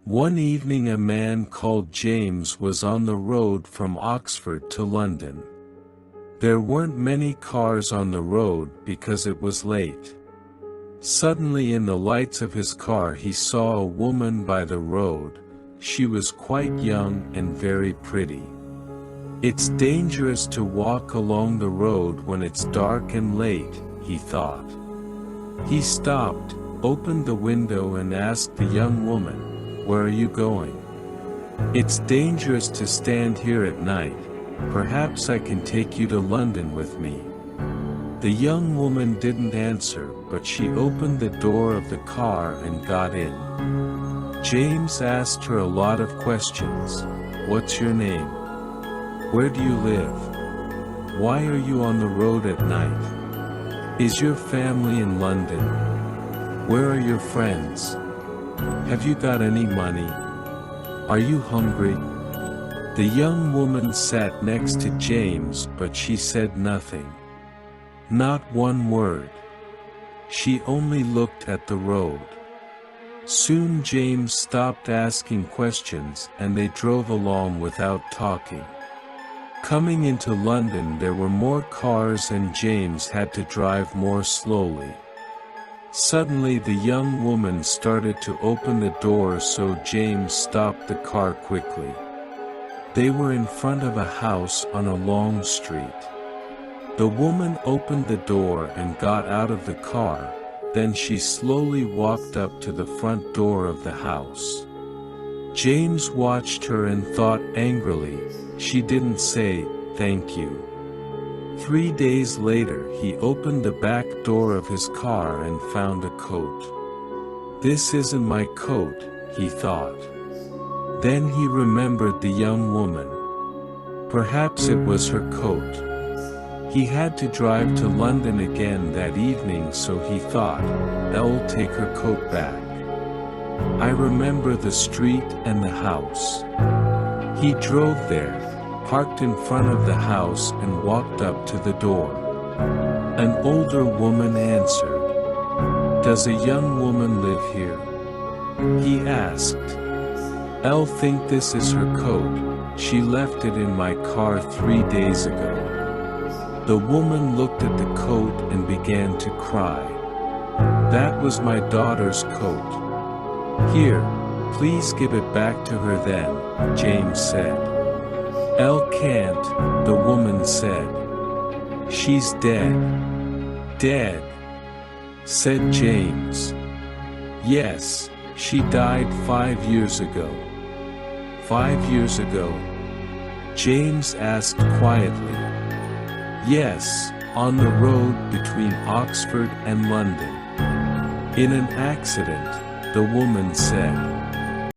One evening a man called James was on the road from Oxford to London. There weren't many cars on the road because it was late. Suddenly in the lights of his car he saw a woman by the road. She was quite young and very pretty. It's dangerous to walk along the road when it's dark and late, he thought. He stopped, opened the window and asked the young woman, "Where are you going?" "It's dangerous to stand here at night. Perhaps I can take you to London with me." The young woman didn't answer, but she opened the door of the car and got in. James asked her a lot of questions. "What's your name? Where do you live? Why are you on the road at night? Is your family in London? Where are your friends? Have you got any money? Are you hungry?" The young woman sat next to James, but she said nothing. Not one word. She only looked at the road. Soon James stopped asking questions and they drove along without talking. Coming into London there were more cars and James had to drive more slowly. Suddenly the young woman started to open the door, so James stopped the car quickly. They were in front of a house on a long street. The woman opened the door and got out of the car, then she slowly walked up to the front door of the house. James watched her and thought angrily, she didn't say, "Thank you." 3 days later he opened the back door of his car and found a coat. "This isn't my coat," he thought. Then he remembered the young woman. Perhaps it was her coat. He had to drive to London again that evening, so he thought, "I'll take her coat back. I remember the street and the house." He drove there, parked in front of the house and walked up to the door. An older woman answered. "Does a young woman live here?" he asked. "I'll think this is her coat. She left it in my car 3 days ago." The woman looked at the coat and began to cry. "That was my daughter's coat." "Here, please give it back to her then," James said. "Elle can't," the woman said. "She's dead." "Dead?" said James. "Yes, she died 5 years ago." 5 years ago? James asked quietly. "Yes, on the road between Oxford and London. In an accident," the woman said.